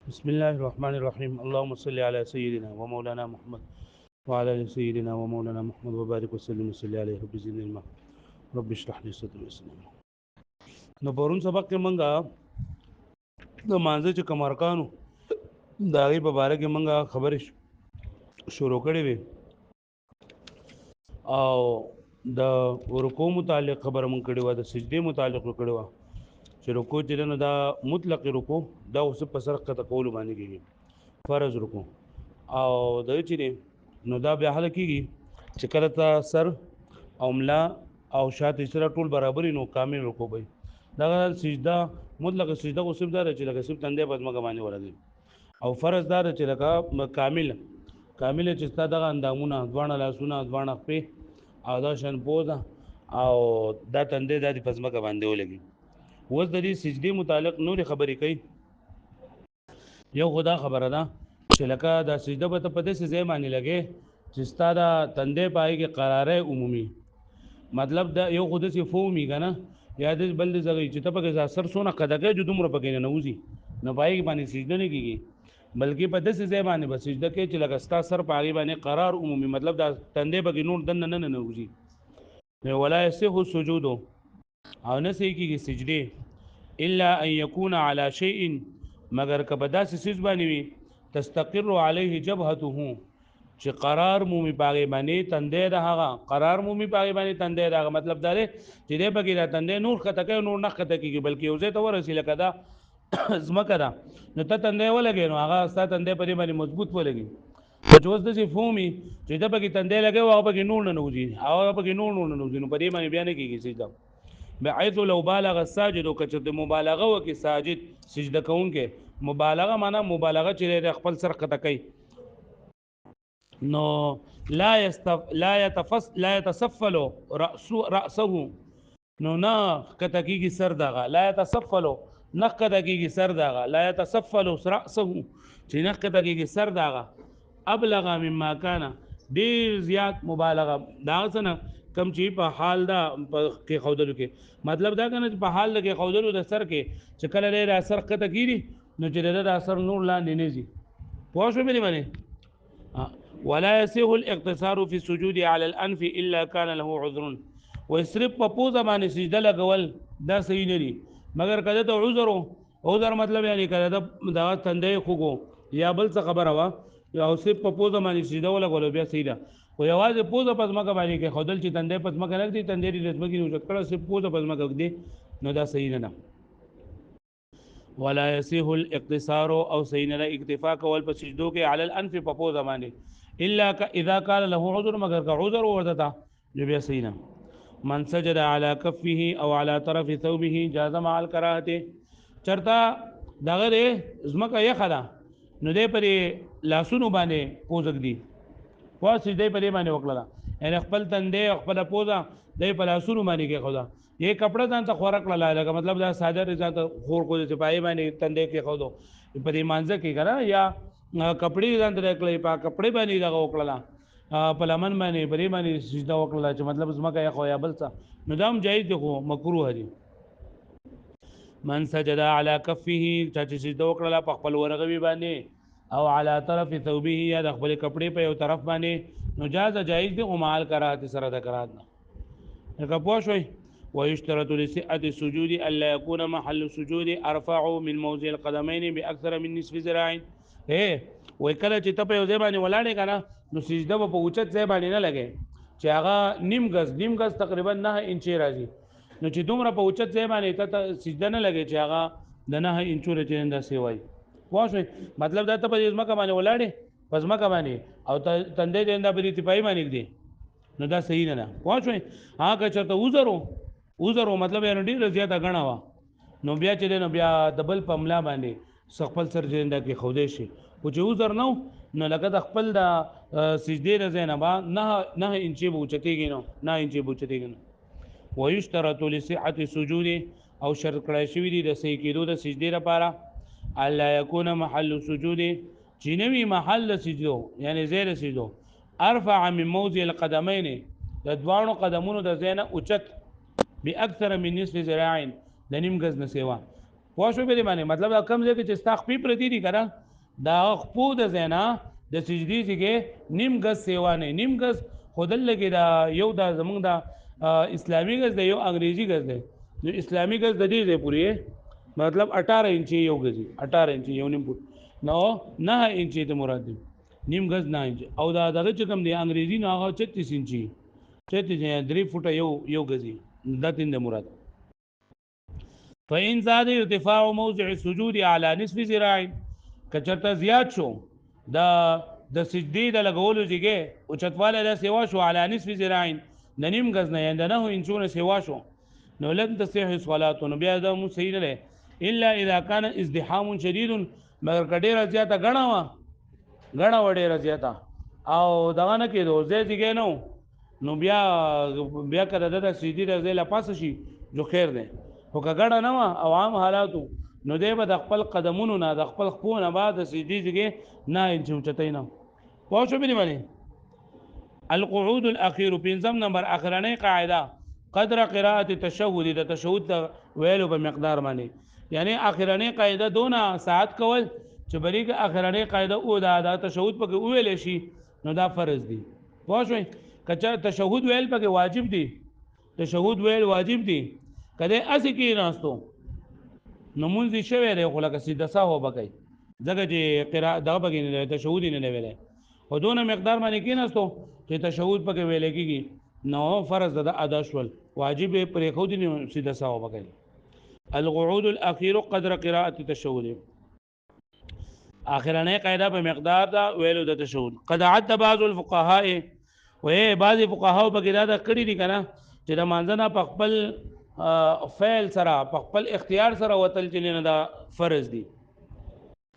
بسم الله الرحمن الرحيم اللهم صل على سيدنا ومولانا محمد وعلى ال سيدنا ومولانا محمد وبارك وسلم وصلي عليه رب زدني علما رب اشرح لي صدري ويسر لي امري. نو پرون سبق کې منګه د مانځه چې کمرکانو د هغې په باره کې منګه خبرې شروع کړې وې او د رکوع متعلق خبره مونږ کړې وه د سجدې متعلق کړې وه چې رکوع چې دی نو دا مطلق رکوع دا اوس په سر ښکته کولو باندې کېږي فرض رکوع او د چې دی نو دا بیا هله کېږي چې کله ته سر او ملا او شاته سره ټول برابري نو کامل رکوع وي دغه سجده مطلق سجده خو صرف دا چې لکه صرف تندې په ځمکه باندې ولګي او فرض دا چې لکه کامل چې ستا دغه اندامونه دواړه لاسونه دواړه خپې او دا شان پوزه او دا تندې دا د په ځمکه باندې ولګي اوس د دې سجدې متعلق نورې خبرې کوي یو خدا خبره ده چې لکه دا سجده به ته په داسې ځای باندې لګې چې ستا دا تندې پای کې قراره عمومي مطلب دا یو خود سي فومي کنه یا د بل ځای چې ته په سر سونه قدګه جو دومره پکې نه نوځي نه پای باندې سجده نه کیږي بلکې په داسې ځای باندې به سجده کې چې لکه ستا سر پای باندې قرار عمومي مطلب دا تندې پکې نور دن نه نوځي ولا يصح السجود او نه سي کیږي سجده الا ان يكون على شيء مگر کبه داسې سیز باندې وي تستقر عليه جبهته چې قرار مومي پاغي باندې تندې ده هغه قرار مومي پاغي باندې تندې ده مطلب دا دی چې دې بګی دا تندې نور خطه کوي نور نه خطه کوي بلکې یو ځای ته ورسېله کدا زمکه ده نو ته تندې ولګې نو هغه ستا تندې په دې باندې مضبوط ولګي چې اوس د فومي چې دا بګی تندې لګي او هغه بګی نور نه نوځي هغه بګی نور نه نوځي نو په دې باندې بیان کیږي سجده بعیث لو بالغ الساجد کچته د مبالغه وکي ساجد سجده کوونکې مبالغه معنا مبالغه چې خپل سر قطه کوي نو لا يتسفل رأسه نو نه کته کیږي سر دغه لا يتسفل نه کته کیږي سر دغه لا يتسفل رأسه چې نه کته کیږي سر دغه ابلغ مما كان ډیر زیات مبالغه دا څنګه کم چې په حال دا کې خودلو کې مطلب دا کنه په حال کې خودلو د سر کې چې کله لري اثر کته کیږي نو چې د اثر نور لاندې نه زی پوه شو به باندې ولا يصح الاقتصار في السجود على الانف الا كان له عذر ويسرب په پوزه باندې سجده لګول دا صحیح نه دي مگر کله ته عذر مطلب یعنی کله دا تندې خوګو یا بل څه خبره وا یا اوسې په پوزه باندې سجده ولګول بیا صحیح ده خو یوازې پوزه پس مکه باندې کې خودل چې تندې پس مکه لګ دي تندې دې رسمګي نو کړه سه پوزه پس مکه دي نو دا صحیح نه ده ولا يصح الاقتصار او صحیح نه اکتفا کول په سجدو کې علی الانف په پوزه باندې الا اذا قال له عذر مگر کا عذر ورته جو بیا صحیح نه من سجد على كفه او على طرف ثوبه جاز مع الكراهه چرتا دغه زمکه یخدا نو دې پرې لاسونو باندې پوزک دي واسې دې پرې باندې وکړه ان خپل تندې خپل پوزا دې په لاسونو باندې کې خدا یہ کپڑا ځان ته خوراک لاله مطلب دا ساده ځان خور کو چې پای باندې تندې کې خودو په دې مانځه کې کرا یا کپڑے ځان ته کړې په کپڑے باندې دا وکړه په لمن باندې پرې باندې سجده وکړه چې مطلب زمکه یا خو یا بل څه نظام جایز دی خو مکروه دی من سجد على كفه چې سجده وکړه په خپل ورغوي باندې او على طرف ثوبه یا د خپل کپڑے په یو طرف باندې نو جایز دی او مال کراهت سره د کراهت نه که پوه شوي ويشترط لصحة السجود ألا يكون محل السجود أرفع من موضع القدمين بأكثر من نصف ذراع وکله چې ته په یو ځای باندې ولاړې کنه نو سجده په اوچت ځای باندې نه لګي چې هغه نیم غز تقریبا 9 انچ راځي نو چې دومره په اوچت ځای باندې ته سجده نه لګي چې هغه د 9 انچو رچنده سی وای واښوي مطلب دا ته په ځمکه باندې ولاړې په ځمکه باندې او تندې دې انده په ارتفاعي باندې دی نو دا صحیح نه ده واښوي هغه چرته وزرو مطلب یې ډیر زیاته غنا وا نو بیا چې نو بیا دبل پملا باندې خپل سر جنده کې خوده شي او چې وزر نو لکه د خپل د سجدې رزنه نه انچي بوچتيږي نو 9 انچي بوچتيږي ويشترط لصحة السجود او شرط کړی شوی دی د صحیح کېدو د سجدې لپاره الا يكون محل السجود جنوي محل سجدو یعنی زیر سجدو ارفع من موضع القدمين د دوانو قدمونو د زینه اوچت باکثر من نصف ذراع د نیم غز نه سیوا پوه شو به باندې مطلب دا کم ځای کې چې ستا خپې پرتی دي کنه دا خپو د زینا د سجدي کې نیم غز سیوا نه نیم غز خودل لګي دا یو دا زمونږ دا اسلامي غز دی یو انګریزي غز دی نو اسلامي غز د دې پوری مطلب 18 انچي یو غزي 18 انچي یو نیم فوټ نو 9 انچي ته مراد دی نیم غز 9 انچ او دا دغه چې کوم دی انګریزي نو هغه 36 انچي 36 3 فوټه یو غزي دا تین د مراد فإن زاد ارتفاع موضع السجود على نصف ذراع کچرته زیات شو د سجدي د لګولو ځای او چتواله د سیوا شو على نصف ذراع د نیم غز نه یند نه انچونه سیوا شو نو لم تصح صلاه نو بیا دا مو صحیح نه الا اذا كان ازدحام شديد مگر کډیره زیاته غنا وډیره زیاته او دغه نه کېدو ځای نو بیا کړه د سجدي د ځای لپاسه شي جو خیر ده خو کګړه نه او عام حالاتو نو دی به د خپل قدمونو نه د خپل خپو نه بعد سجدي ځای نه انچ اوچتای نه پوه شو به باندې القعود الاخير پنځم نمبر اخرنۍ قاعده قدر قراءه التشهد د تشهد ویلو په مقدار باندې یعنی اخرنۍ قاعده دونه ساعت کول چې بریګه اخرنۍ قاعده او د تشهد په ویل شي نو دا فرض دي پوه شو کچا تشهد ویل په واجب دي تشهد ویل واجب دي کله اسی کې راستو نو مونږ شوی دی خو لکه سیده ساهو بکای ځکه چې قراءت دا بګی نه تشهود نه ویلې او دونه مقدار باندې کې نستو چې تشهود پکې ویل کېږي نو فرض د ادا شول واجب پرې خو دي سیده ساهو بکای القعود الاخير قدر قراءه التشهد اخرنه قاعده په مقدار دا ویلو د تشهود قد عد بعض الفقهاء وې بعض فقهاء په کې دا کړی دي کنه چې د مانځنه په خپل فعل سره په خپل اختیار سره وتل چې نه دا فرض دي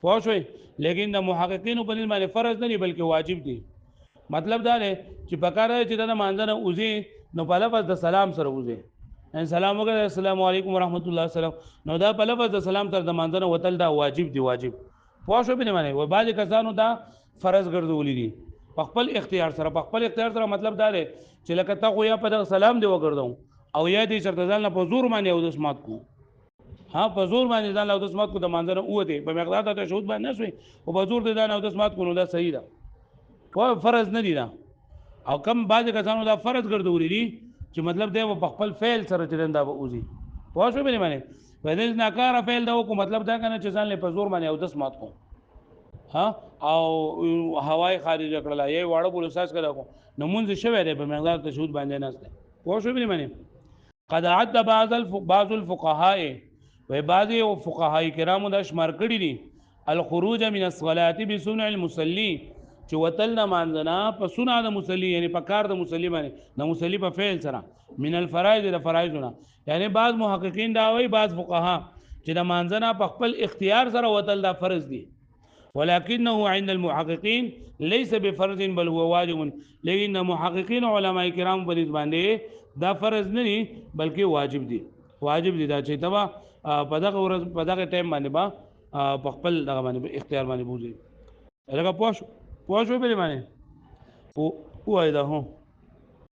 پوه شئ لیکن د محققینو په نسبت باندې فرض نه دي بلکې واجب دي مطلب دا دی چې پکاره چې د مانځنه اوزي نو په لفظ د سلام سره اوزي ان سلام وکړه السلام علیکم ورحمت الله سلام نو دا په لفظ د سلام تر د مانځنه وتل دا واجب دي واجب پوه شئ به معنی و بعض کسانو دا فرض ګرځولي دي په خپل اختیار سره مطلب دا دی چې لکه تا خو یا په سلام دی وګرځاو او یا دې چرته ځان په زور باندې او د سمات کو ها په زور باندې ځان او د سمات کو د منځنه اوته په مقدار ته شهود باندې نه شوي او په زور دې ځان او د سمات کو نو دا صحیح ده خو فرض نه دي دا او کم بعض کسانو دا فرض ګرځولي دي چې مطلب دی په خپل فعل سره چرنده به اوزي پوه شو به معنی په دې ناکاره فعل دا کو مطلب دا کنه چې ځان له په زور باندې او د سمات کو ها او هواي خارج کړل یې واړو بول اساس کړه کو نو مونږ شوه دی په مقدار ته شهود باندې نه استه پوه شو به معنی قد عد بعض الفقهاء وبعض الفقهاء کرام د شمار کړي دي الخروج من الصلاه بصنع المصلي چې وتلنا مانځنا په صنع د مصلي یعنی په کار د مصلي باندې د مصلي په فعل سره من الفرائض د فرایضونه یعنی بعض محققین دا وایي بعض فقها چې د مانځنا په خپل اختیار سره وتل دا فرض دي ولكنه عند المحققين ليس بفرض بل هو واجب لیکن محققین علماء کرام په دې باندې دا فرض نه دي بلکې واجب دي دا چې تبا په دغه ورځ په دغه ټایم باندې با په خپل دغه باندې اختیار باندې بوزي لکه پوښ به باندې او وای دا هو